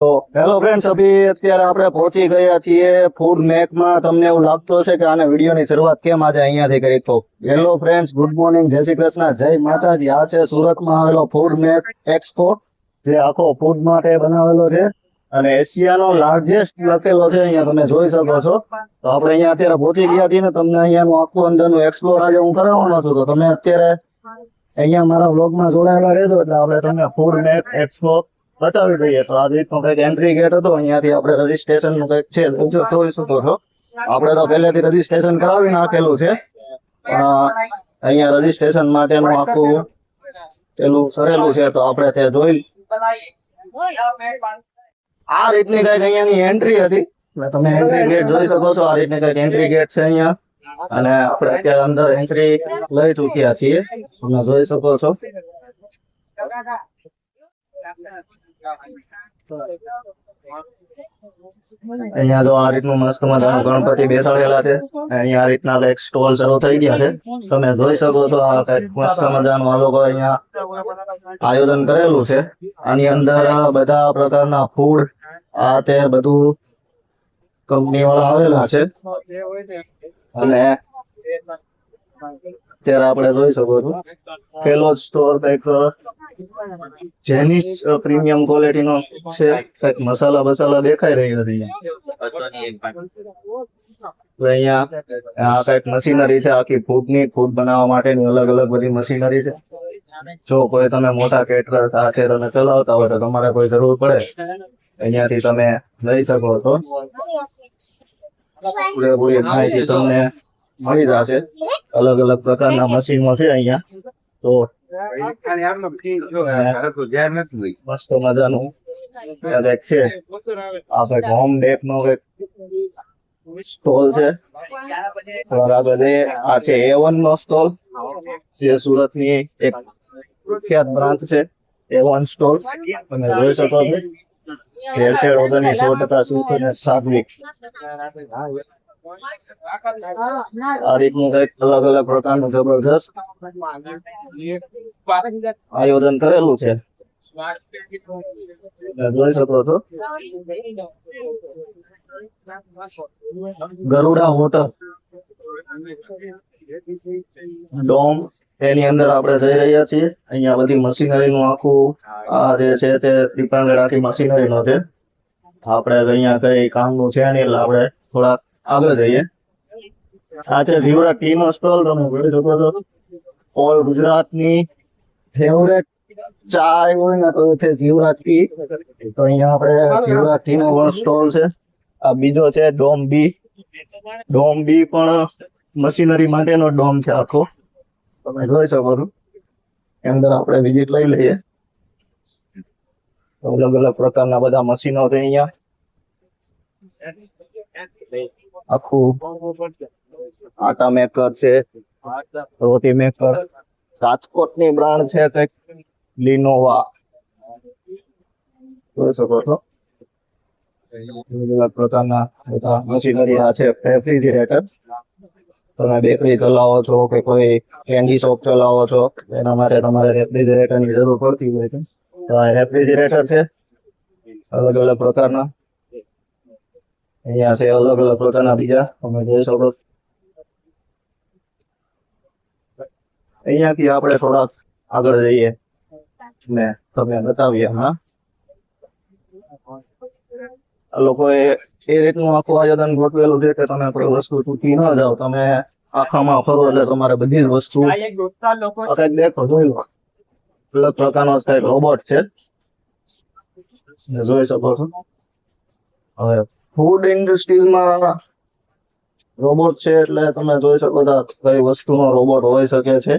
તો hello friends, અભી અત્યારે આપણે પહોંચી ગયા છીએ ફૂડ મેકમાં. તમને એવું લાગતું હશે કે આને વિડીયોની શરૂઆત કેમ આજે અહીંયાથી કરી. તો હેલો ફ્રેન્ડ્સ, ગુડ મોર્નિંગ, જય શ્રી કૃષ્ણ, જય માતાજી. આ છે સુરતમાં આવેલો ફૂડ મેક એક્સપો, જે આખો ફૂડ માટે બનાવેલો છે અને એશિયાનો લાર્જેસ્ટ લખેલો છે. અહીંયા તમે જોઈ શકો છો. તો આપણે અહીંયા અત્યારે પહોંચી ગયા છીએ ને તમને અહીંયાનું આખું અંદરનું એક્સપ્લોર આજે હું કરાવવાનો છું. તો તમે અત્યારે અહીંયા મારા વ્લોગમાં જોડાયેલા રહેજો એટલે આપણે તમને ફૂડ મેક એક્સપો બતાવી દઈએ. તો આ રીતનો કંઈક એન્ટ્રી ગેટ હતો. અહીંયાથી આપણે રજીસ્ટ્રેશન નું કંઈક છે, જોઈ શકો છો. આપણે તો પહેલેથી રજીસ્ટ્રેશન કરાવી નાખેલું છે, પણ અહીંયા રજીસ્ટ્રેશન માટેનું આખું પેલું કરેલું છે. તો આપણે ત્યાં જોઈ આ રીતની કંઈક અહીંયાની એન્ટ્રી હતી. તમે એન્ટ્રી ગેટ જોઈ શકો છો. આ રીતની કંઈક એન્ટ્રી ગેટ છે અહીંયા, અને આપણે અત્યારે અંદર એન્ટ્રી લઈ ચૂક્યા છીએ. તમે જોઈ શકો છો. અહીંયા જો આ રીતનું મસ્ત મજાનું ગણપતિ બેસાડેલા છે. અહીંયા આ રીતના કઈક સ્ટોલ શરૂ થઈ ગયા છે. તમે જોઈ શકો છો. આ કઈક મસ્ત મજાનું આ લોકો અહીંયા આયોજન કરેલું છે. આની અંદર બધા પ્રકારના ફૂડ આ તે બધું કંપની વાળા આવેલા છે. અને અત્યારે આપણે જોઈ શકો છો પેલો સ્ટોર કઈક જેનિસ પ્રીમિયમ ક્વોલિટી નો છે. કઈક મસાલા બસાલા દેખાઈ રહી હતી. અહીંયા આ કઈક મશીનરી છે આખી ફૂડ બનાવવા માટેની. અલગ અલગ બધી મશીનરી છે. જો કોઈ તમે મોટા કેટરર સાથે તમે ચલાવતા હોય તો તમારે કોઈ જરૂર પડે અહીંયાથી તમે લઈ શકો છો. પૂરેપૂરી માહિતી તમને મળી જશે. અલગ અલગ પ્રકારના મશીનો છે અહીંયા. તો મસ્ત મજાનું કઈક છે. આ કઈક હોમ ડેક નો કઈક સ્ટોલ છે. આ છે A1 નો સ્ટોલ, જે સુરત ની એક પ્રખ્યાત બ્રાન્ચ છે. A1 સ્ટોલ તમે જોઈ શકો છો. ભેળસેળ વગરની 100% શુદ્ધ અને સાત્વિક આ રીતનું કઈક અલગ અલગ પ્રકારનું જબરદસ્ત આયોજન કરેલું છે. જોઈ શકો છો. ગરુડા હોટલ ડોમ, એની અંદર આપણે જઈ રહ્યા છીએ. અહીંયા બધી મશીનરી નું આખું આ જે છે તે ડિપેન્ડેડ આખી મશીનરી નો છે. આપણે અહીંયા કઈ કામનું છે નહીં એટલે આપણે થોડા આગળ જઈએ. આ છે જીવડા ટી નો સ્ટોલ. તમે જોઈ શકો છો. ઓલ ગુજરાતની ફેવરેટ ચા હોય ને તો છે જીવડા ટી. તો અહીંયા આપણે જીવડા ટી નો પણ સ્ટોલ છે. આ બીજો છે ડોમ બી. ડોમ બી પણ મશીનરી માટેનો ડોમ છે આખો. તમે જોઈ શકો છો. અંદર આપણે વિઝિટ લઈ લઈએ. અલગ અલગ પ્રકારના બધા મશીનો છે અહીંયા. આખું આટા મેકર છે, રોટી મેકર. રાજકોટ ની બ્રાન્ડ છે કઈક લિનોવા. જોઈ શકો છો. અલગ પ્રકારના બધા મશીનરી છે. રેફ્રિજરેટર, તમે બેકરી ચલાવો છો કે કોઈ કેન્ડી શોપ ચલાવો છો એના માટે તમારે રેફ્રિજરેટર ની જરૂર પડતી હોય છે. તો આ રેફ્રિજરેટર છે અલગ અલગ પ્રકારના. અહીંયા છે અલગ અલગ પ્રકારના બીજા. તમે જોઈ શકો. અહીંયાથી આપણે થોડાક આગળ જઈએ ને તમે બતાવીએ. હા, લોકોએ એ રીતનું આખું આયોજન ગોઠવેલું છે કે તમે કોઈ વસ્તુ તૂટી ન જાવ. તમે આખામાં ફરો એટલે તમારે બધી જ વસ્તુ દેખો જોઈ લો. અલગ પ્રકારનો કઈક રોબોટ છે, જોઈ શકો છો. હવે ફૂડ ઇન્ડસ્ટ્રીઝમાં રોબોટ છે એટલે તમે જોઈ શકો છો કઈ વસ્તુનો રોબોટ હોઈ શકે છે.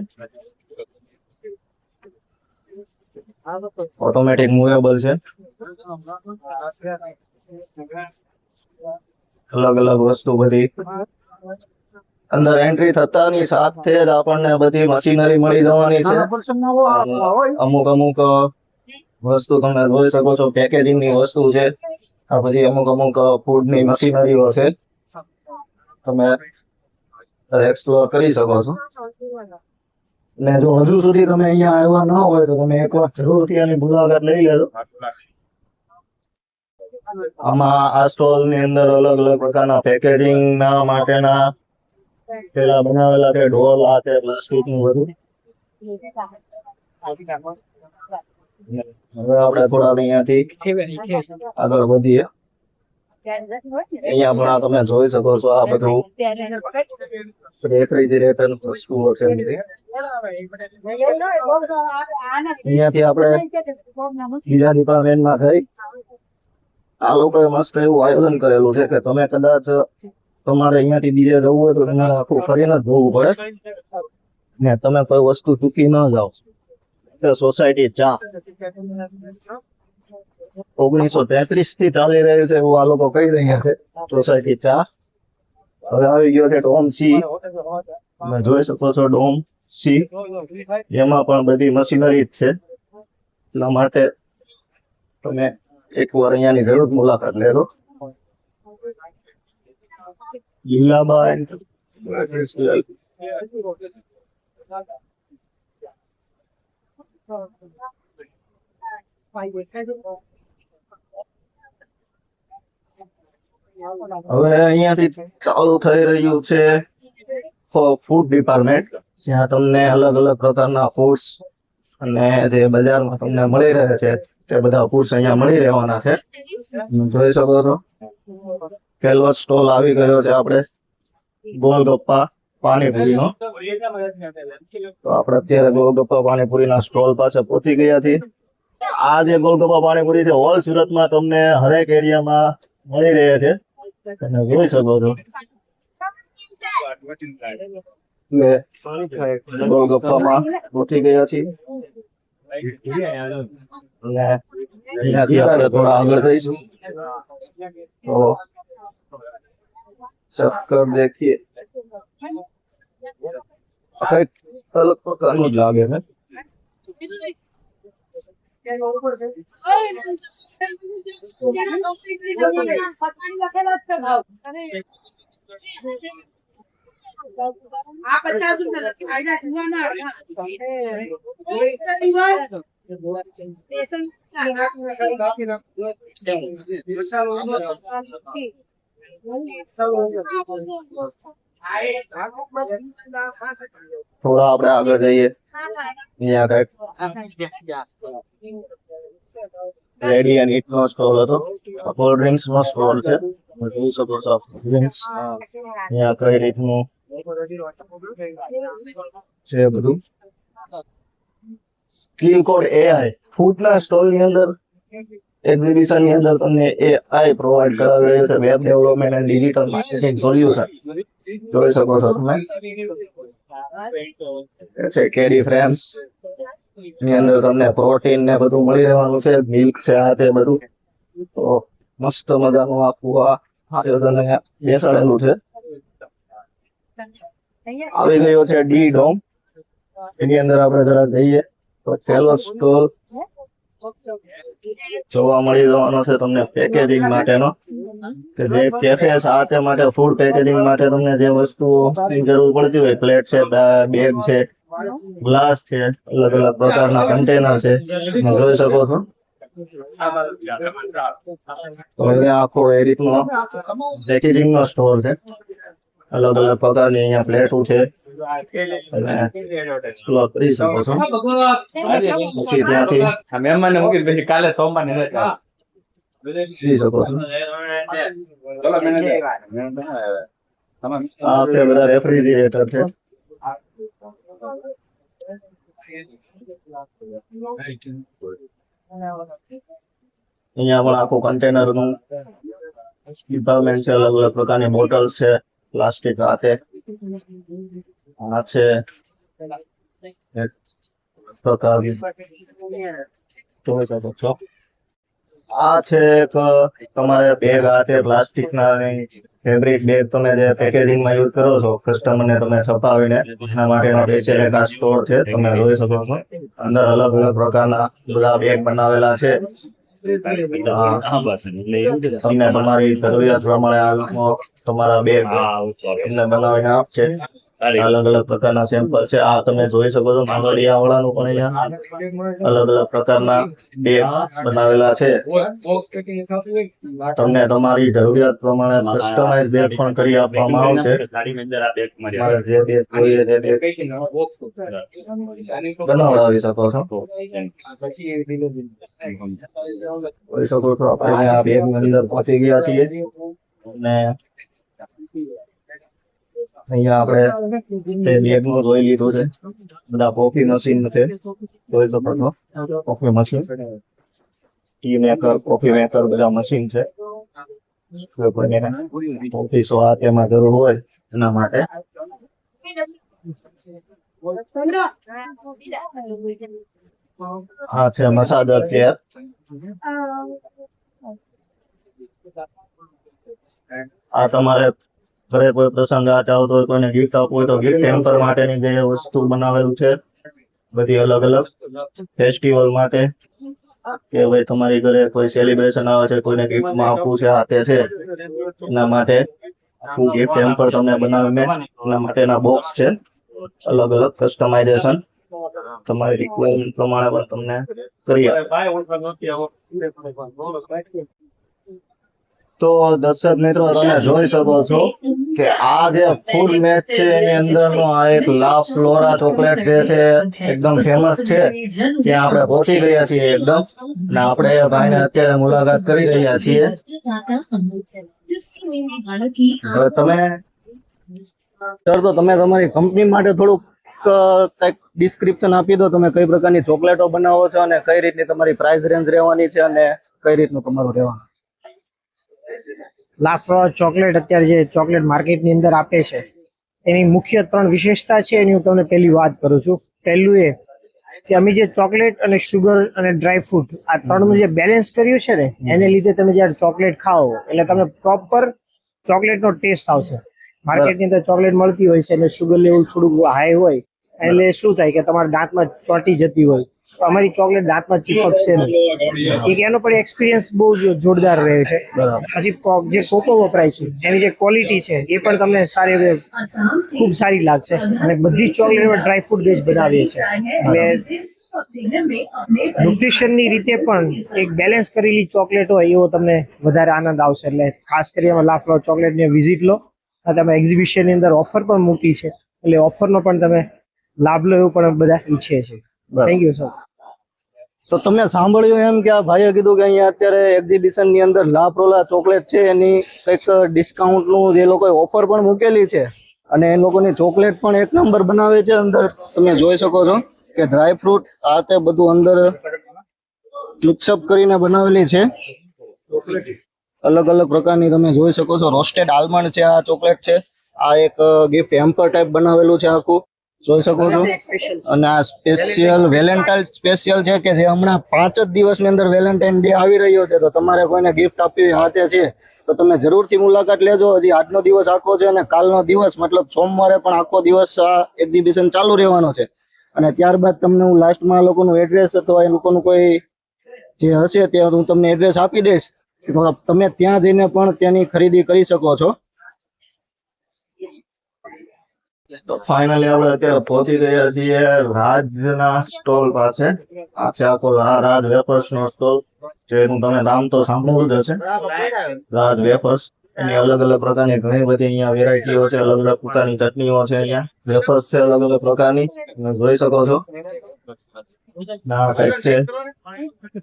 ઓટોમેટિક મૂવેબલ છે. અલગ અલગ વસ્તુ બધી અંદર એન્ટ્રી થતાની સાથે જ આપણને બધી મશીનરી મળી જવાની છે. અમુક અમુક વસ્તુ તમે જોઈ શકો છો. પેકેજિંગ ની વસ્તુ છે. આ બધી અમુક અમુક ફૂડ ની મશીનરીઓ છે. તમે એક્સપ્લોર કરી શકો છો. ને જો હજુ સુધી તમે અહીંયા આવ્યા ન હોય તો તમે એકવાર જરૂરથી આની મુલાકાત લઈ લેજો. આમાં આ સ્ટોલ ની અંદર અલગ અલગ પ્રકારના પેકેજિંગ ના માટેના પેલા બનાવેલા છે ઢોલ આ તે પ્લાસ્ટિક નું બધું. હવે આપણે થોડા અહીંયાથી આગળ વધીએ. અહીંયા પણ આ તમે જોઈ શકો છો આ બધું રેફ્રિજરેટર વસ્તુઓ છે બધી. અહીંયાથી આપણે બીજા ડિપાર્ટમેન્ટમાં થઈ. આ લોકોએ મસ્ત એવું આયોજન કરેલું છે કે તમે કદાચ તમારે અહીંયાથી બીજે જવું હોય તો તમારે આખું ફરીને જ જોવું પડે ને તમે કોઈ વસ્તુ ચૂકી ન જાઓ. સોસાયટી ચા 1933 થી ચાલી રહ્યું છે એવું આ લોકો કહી રહ્યા છે. સોસાયટી ચા હવે આવી ગયો છે ડોમ સી. તમે જોઈ શકો છો ડોમ સી. એમાં પણ બધી મશીનરી જ છે. એટલા માટે તમે એકવાર અહીંયાની જરૂર મુલાકાત લેજો. લીલાબાઈ હવે અહીંયાથી ચાલુ થઈ રહ્યું છે ફૂડ ડિપાર્ટમેન્ટ, જ્યાં તમને અલગ અલગ પ્રકારના ફૂડ્સ અને જે બજારમાં તમને મળી રહે છે તે બધા ફૂડ્સ અહીંયા મળી રહેવાના છે. જોઈ શકો છો પહેલો સ્ટોલ આવી ગયો છે આપણે ગોલગપ્પા પાણીપુરીનો. તો આપણે અત્યારે ગોલગપ્પા પાણીપુરીના સ્ટોલ પાસે પહોંચી ગયા છીએ. આ જે ગોલગપ્પા પાણીપુરી છે ઓલ સુરતમાં તમને હરેક એરિયામાં મળી રહે છે. તમે જોઈ શકો છો ગોલગપ્પામાં પહોંચી ગયા છીએ. અને અહીંયાથી આપણે થોડા આગળ જઈશું તો ચક્કર દેખીએ કઈક અલગ પ્રકારનું જ લાગે છે. થોડા આપણે આગળ જઈએ. અહીંયા કઈક રેડી એન્ડ ઈટ નો સ્ટોલ હતો. કોલ્ડ ડ્રિંક્સ નો સ્ટોલ છે. જોઈ શકો છો ડ્રિંક્સ અહીંયા કઈ રીતનું છે બધું. સ્કિલ કોડ એઆઈ ફૂડના સ્ટોલ ની અંદર એક્ઝિબિશન ની અંદર તમને એઆઈ પ્રોવાઈડ કરાવી રહ્યું છે. Web development and digital marketing solution જોઈ શકો છો તમે. છે કેડી ફ્રેમ્સ ની અંદર તમને પ્રોટીન ને બધું મળી રહેવાનું છે. મિલ્ક છે આ તે બધું. તો મસ્ત મજાનું આખું આ આયોજન અહીંયા બેસાડેલું છે. આવી ગયો છે ડી ડોમ. એની અંદર આપણે જરા જઈએ તો પહેલો સ્ટોલ જોવા મળી જવાનો છે તમને પેકેજિંગ માટેનો, કે જે કેફે સાથે માટે ફૂડ પેકેજિંગ માટે તમને જે વસ્તુઓની જરૂર પડતી હોય, પ્લેટ છે, બેગ છે, ગ્લાસ છે, અલગ અલગ પ્રકારના કન્ટેનર છે, તમે જોઈ શકો છો. તો અહીંયા આખો એ રીતનો પેકેજિંગ નો સ્ટોર છે. અલગ અલગ પ્રકારની અહીંયા પ્લેટો છે અને એક્સપ્લોર કરી શકો છો. પછી ત્યાંથી મહેમાન મૂકી પછી કાલે સોમવાર ને જઈ શકો છો. આ છે બધા રેફ્રિજરેટર છે. અહીંયા પણ આખું કન્ટેનર નું ડિપાર્ટમેન્ટ છે. અલગ અલગ પ્રકારની બોટલ્સ છે, પ્લાસ્ટિક આ છે પ્રકારની જોઈ શકો છો. આ છે એક તમારે બેગ આ છે પ્લાસ્ટિક ના ફેબ્રિક બેગ તમે જે પેકેજિંગ માં યુઝ કરો છો કસ્ટમર ને તમે છપાવીને એના માટેનો સ્પેશિયલ એક આ સ્ટોર છે. તમે જોઈ શકો છો અંદર અલગ અલગ પ્રકારના બધા બેગ બનાવેલા છે. તમને તમારી જરૂરિયાત પ્રમાણે આ લોકો તમારા બેગ એમને બનાવીને આપશે. અલગ અલગ પ્રકારના સેમ્પલ છે. આ તમે જોઈ શકો છો નાનડિયા વાળાનું પણ અહીંયા અલગ અલગ પ્રકારના બેગ બનાવેલા છે. તમને તમારી જરૂરિયાત પ્રમાણે કસ્ટમાઇઝ બેગ પણ કરી આપવામાં આવશે. તમારે જે બેગ જોઈએ તે બેગ બનાવડાવી શકો છો. જોઈ શકો છો આપણે આ બેગ ની અંદર પહોંચી ગયા છીએ અને અહીંયા આપણે તે બેગ નું જોઈ લીધું છે. બધા કોફી મશીન છે, જોઈ શકો છો coffee machine, T maker, coffee maker બધા મશીન છે. કોઈ કોઈને કોફી સ્વાદ એમાં જરૂર હોય એના માટે. આ છે મસાજર ચેર. આ તમારે ઘરે કોઈ પ્રસંગ આ ચાહતો હોય, કોઈને ગિફ્ટ આપવું હોય તો ગિફ્ટ હેમ્પર માટેની જે વસ્તુ બનાવેલું છે બધી અલગ અલગ ફેસ્ટિવલ માટે કે ભાઈ તમારી ઘરે કોઈ સેલિબ્રેશન આવે છે, કોઈને ગિફ્ટમાં આપવું છે, આ તે છે એના માટે આખું ગિફ્ટ હેમ્પર તમને બનાવીને એના માટેના બોક્સ છે. અલગ અલગ કસ્ટમાઇઝેશન તમારી રિક્વાયરમેન્ટ પ્રમાણે પણ તમને કરી આપે. તો દર્શક મિત્રો તમે જોઈ શકો છો કે આ જે ફૂડ મેચ છે એની અંદરનો આ એક લા ફ્લોરા ચોકલેટ જે છે એકદમ ફેમસ છે. ત્યાં આપણે પહોંચી ગયા છીએ એકદમ, ને આપણે ભાઈને અત્યારે મુલાકાત કરી રહ્યા છીએ. તમે સર તો તમે તમારી કંપની માટે થોડુંક કંઈક ડિસ્ક્રિપ્શન આપી દો. તમે કઈ પ્રકારની ચોકલેટો બનાવો છો અને કઈ રીતની તમારી પ્રાઇસ રેન્જ રહેવાની છે અને કઈ રીતનું તમારું રહેવાનું? લા ફ્લોરા ચોકલેટ અત્યારે જે ચોકલેટ માર્કેટની અંદર આપે છે એની મુખ્ય 3 વિશેષતા છે. એની હું તમને પહેલી વાત કરું છું. પહેલું એ કે અમે જે ચોકલેટ અને શુગર અને ડ્રાય ફ્રૂટ આ ત્રણનું જે બેલેન્સ કર્યું છે ને એને લીધે તમે જ્યારે ચોકલેટ ખાઓ એટલે તમને પ્રોપર ચોકલેટનો ટેસ્ટ આવશે. માર્કેટની અંદર ચોકલેટ મળતી હોય છે અને શુગર લેવલ થોડુંક હાઈ હોય એટલે શું થાય કે તમારા દાંતમાં ચોંટી જતી હોય, તો અમારી ચોકલેટ દાંતમાં ચીપકશે નહીં. એક એનો પણ એક્સપિરિયન્સ બહુ જોરદાર રહે છે. પછી જે કોકો વપરાય છે એની જે ક્વોલિટી છે એ પણ તમને સારી ખૂબ સારી લાગશે. અને બધી જ ચોકલેટ ડ્રાય ફ્રૂટ બેઝ બનાવીએ છીએ એટલે ન્યુટ્રિશનની રીતે પણ એક બેલેન્સ કરેલી ચોકલેટ હોય એવો તમને વધારે આનંદ આવશે. એટલે ખાસ કરીને લા ફ્લોરા ચોકલેટની વિઝિટ લો. તમે એક્ઝિબિશનની અંદર ઓફર પણ મૂકી છે એટલે ઓફરનો પણ તમે લાભ લો એવું પણ બધા ઈચ્છે છે. Thank you sir. તો તમે સાંભળ્યું એમ કે આ ભાઈએ કીધું કે અહીંયા અત્યારે એક્ઝિબિશન ની અંદર લા ફ્લોરા ચોકલેટ છે એની કંઈક ડિસ્કાઉન્ટ નું જે લોકોએ ઓફર પણ મૂકેલી છે અને એ લોકોની ચોકલેટ પણ એક નંબર બનાવે છે. અંદર તમે જોઈ શકો છો કે ડ્રાય ફ્રૂટ આ તે બધું અંદર મિક્સઅપ કરીને બનાવેલી છે. અલગ અલગ પ્રકારની તમે જોઈ શકો છો. રોસ્ટેડ આલમંડ છે આ ચોકલેટ છે. આ એક ગિફ્ટ હેમ્પર ટાઈપ બનાવેલું છે આખું, જોઈ શકો છો. અને આ સ્પેશિયલ વેલેન્ટાઇન સ્પેશિયલ છે કે જે હમણાં 5 જ દિવસની અંદર વેલેન્ટાઇન ડે આવી રહ્યો છે. તો તમારે કોઈને ગિફ્ટ આપવી હાથે છે તો તમે જરૂરથી મુલાકાત લેજો. હજી આજનો દિવસ આખો છે અને કાલનો દિવસ મતલબ સોમવારે પણ આખો દિવસ આ એક્ઝિબિશન ચાલુ રહેવાનો છે. અને ત્યારબાદ તમને હું લાસ્ટમાં લોકોનું એડ્રેસ અથવા એ લોકોનું કોઈ જે હશે ત્યાં હું તમને એડ્રેસ આપી દઈશ, તો તમે ત્યાં જઈને પણ ત્યાંની ખરીદી કરી શકો છો. તો ફાઇનલી આપણે અત્યારે પહોંચી ગયા છીએ રાજના સ્ટોલ પાસે. આ છે આખો રાજ વેફર્સ નો સ્ટોલ, જેનું તમે નામ તો સાંભળ્યું જ હશે, રાજ વેફર્સ. એની અલગ અલગ પ્રકારની ઘણી બધી અહીંયા વેરાયટીઓ છે. અલગ અલગ પ્રકારની ચટણીઓ છે. અહીંયા વેફર્સ છે અલગ અલગ પ્રકારની, તમે જોઈ શકો છો. ના કંઈક છે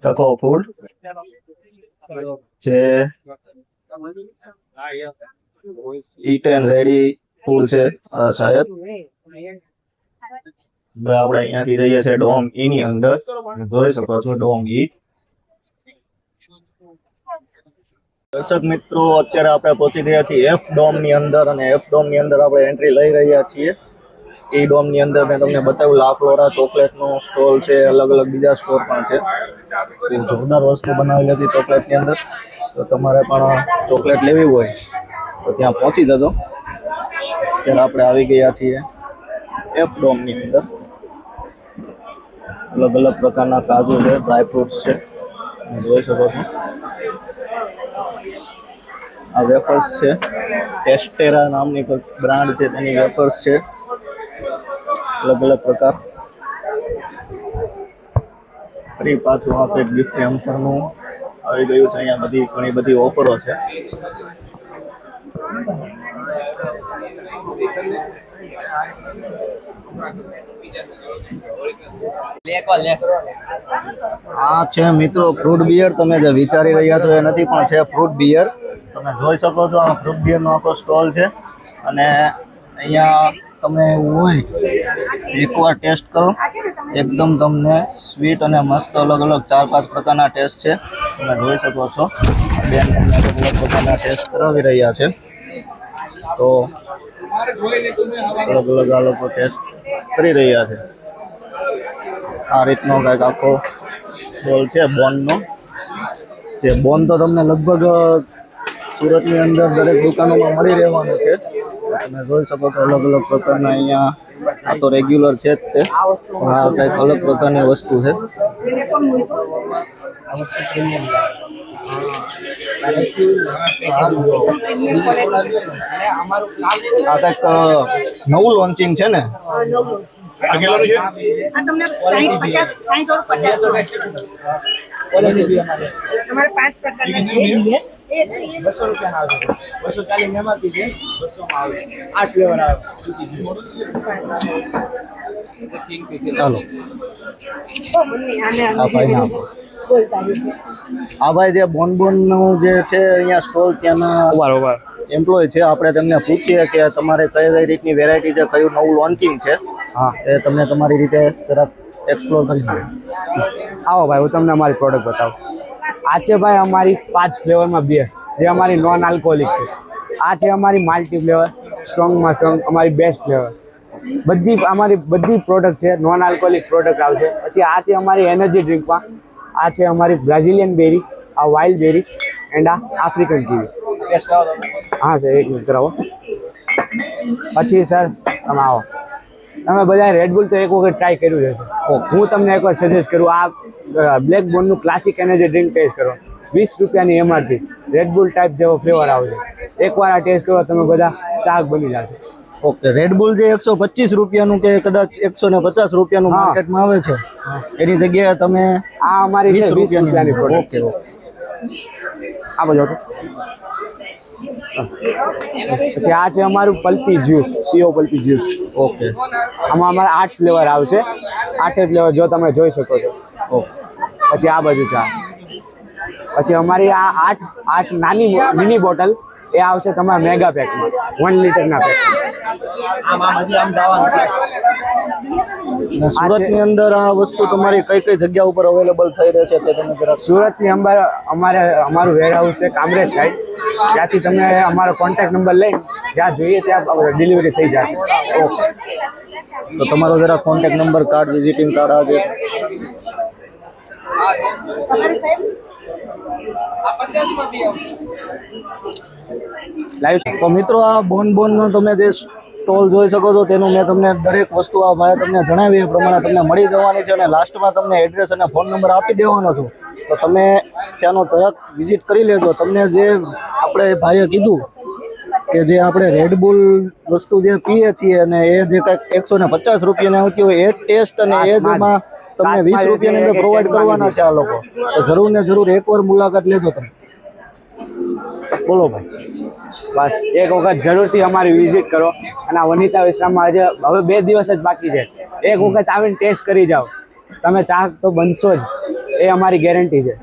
ટકો ફૂડ છે, ઈટ એન્ડ રેડી ફૂડ છે શાયદ. આપણે અહીંયાથી જઈએ છીએ ડોમ ઈ ની અંદર, જોઈ શકો છો ડોમ ઈ. દર્શક મિત્રો અત્યારે આપણે પહોંચી ગયા છીએ એફ ડોમ ની અંદર અને એફ ડોમ ની અંદર આપણે એન્ટ્રી લઈ રહ્યા છીએ. એ ડોમ ની અંદર મેં તમને બતાવ્યું લા ફ્લોરા ચોકલેટ નો સ્ટોલ છે. અલગ અલગ બીજા સ્ટોર પણ છે. જોરદાર વસ્તુ બનાવેલી હતી ચોકલેટ ની અંદર. તો તમારે પણ ચોકલેટ લેવી હોય તો ત્યાં પહોંચી જજો. અત્યારે આપણે આવી ગયા છીએ એફ ડોમ ની અંદર. અલગ અલગ પ્રકારના કાજુ છે, ડ્રાય ફ્રૂટ્સ છે, જોઈ શકો છો. આ વેફર્સ છે, ટેસ્ટેરા નામની બ્રાન્ડ છે તેની વેફર્સ છે. અલગ અલગ પ્રકાર. ફરી પાછું આ કંઈક ગિફ્ટ હેમ્પરનું આવી ગયું છે. અહીંયા બધી ઘણી બધી ઓફરો છે. આ છે મિત્રો ફ્રૂટ બિયર. તમે જે વિચારી રહ્યા છો એ નથી, પણ છે ફ્રૂટ બિયર. તમે જોઈ શકો છો આ ફ્રૂટ બિયરનો આખો સ્ટોલ છે. અને અહીંયા તમે એવું હોય એકવાર ટેસ્ટ કરો, એકદમ તમને સ્વીટ અને મસ્ત અલગ અલગ 4-5 પ્રકારના ટેસ્ટ છે. તમે જોઈ શકો છો બેન તમને અલગ અલગ પ્રકારના ટેસ્ટ કરાવી રહ્યા છે. તો અલગ અલગ આ લોકો ટેસ્ટ કરી રહ્યા છે. આ રીતનો કંઈક આખો સ્ટોલ છે બોનનો. જે બોન તો તમને લગભગ સુરતની અંદર દરેક દુકાનોમાં મળી રહેવાનું છે. તમે જોઈ શકો છો અલગ અલગ પ્રકારના અહીંયા. આ તો રેગ્યુલર છે જ તે, આ કંઈક અલગ પ્રકારની વસ્તુ છે. આ કંઈક નવું લોન્ચિંગ છે ને? हमारे 5 प्रकार का है 200 ચાલો આ ભાઈ ના આપો. આ ભાઈ જે બોનબોનનું જે છે અહીંયા સ્ટોલ ત્યાંના એમ્પ્લોય છે. આપણે તેમને પૂછીએ કે તમારે કઈ કઈ રીતની વેરાયટી છે, કયું નવું લોન્ચિંગ છે. હા, એ તમને તમારી રીતે જરાક એક્સપ્લોર કરી દો. આવો ભાઈ, હું તમને અમારી પ્રોડક્ટ બતાવું. આ છે ભાઈ અમારી 5 ફ્લેવરમાં બિયર, જે અમારી નોન આલ્કોહોલિક છે. આ છે અમારી માલ્ટી ફ્લેવર, સ્ટ્રોંગમાં સ્ટ્રોંગ અમારી બેસ્ટ ફ્લેવર. અમારી બધી પ્રોડક્ટ છે નોન આલ્કોહોલિક પ્રોડક્ટ આવશે. પછી આ છે અમારી એનર્જી ડ્રિંકમાં. આ છે અમારી બ્રાઝિલિયન બેરી, આ વાઇલ્ડ બેરી એન્ડ આ આફ્રિકન કીવી. હા સર, એક મિનિટ કરાવો. પછી સર તમે આવો. તમે બધા રેડબુલ તો એક વખત ટ્રાય કર્યું છે. હું તમને એકવાર સજેસ્ટ કરું, આ બ્લેક બોનનું ક્લાસિક એનર્જી ડ્રિંક ટેસ્ટ કરો. 20 રૂપિયાની એમઆરપી, રેડબુલ ટાઈપ જેવો ફ્લેવર આવશે. એકવાર આ ટેસ્ટ કરો, તમે બધા ચાક બની જશે. ઓકે, રેડબુલ જે 125 રૂપિયાનું કે કદાચ 150 રૂપિયાનું માર્કેટમાં આવે છે, એની જગ્યાએ તમે આ અમારી 20 રૂપિયાની પ્રોડક્ટ. ઓકે. આ બાજુ હતો. પછી આ છે અમારું પલ્પી જ્યુસ, પીઓ પલ્પી જ્યુસ. ઓકે, આમાં અમારા 8 ફ્લેવર આવશે. 8 ફ્લેવર જો તમે જોઈ શકો છો. ઓકે. પછી આ બાજુ છે. પછી અમારી આ 8 નાની મિની બોટલ એ આવશે તમારા મેગા પેકમાં, 1 લીટરના પેકમાં. સુરતની અંદર આ વસ્તુ તમારી કઈ કઈ જગ્યા ઉપર અવેલેબલ થઈ રહેશે તે તમે જરા. સુરતની અંદર અમારું વેરહાઉસ છે કામરેજ સાઈડ. ત્યાંથી તમે અમારો કોન્ટેક્ટ નંબર લઈને જ્યાં જોઈએ ત્યાં ડિલિવરી થઈ જશે. ઓકે, તો તમારો જરા contact number, card, visiting card આ જે લાઈવ. તો મિત્રો આ બોનનો તમે જે સ્ટોલ જોઈ શકો છો તેનું મેં તમને દરેક વસ્તુ આ ભાઈ તમને જણાવી એ પ્રમાણે તમને મળી જવાની છે. અને લાસ્ટમાં તમને એડ્રેસ અને ફોન નંબર આપી દેવાનો છું, તો તમે ત્યાંનો તરત વિઝિટ કરી લેજો. તમને જે આપણે ભાઈએ કીધું કે જે આપણે રેડબુલ વસ્તુ જે પીએ છીએ અને એ જે કંઈક 150 રૂપિયાની આવતી હોય એ ટેસ્ટ અને એ જ એમાં તમને 20 રૂપિયાની અંદર પ્રોવાઈડ કરવાના છે આ લોકો. તો જરૂર ને જરૂર એકવાર મુલાકાત લેજો તમે. બોલો ભાઈ, બસ એક વખત જરૂરથી અમારી વિઝિટ કરો. અને આ વનિતા વિશ્રામમાં આજે હવે 2 દિવસ જ બાકી છે. એક વખત આવીને ટેસ્ટ કરી જાઓ, તમે ચાક તો બનશો જ, એ અમારી ગેરંટી છે.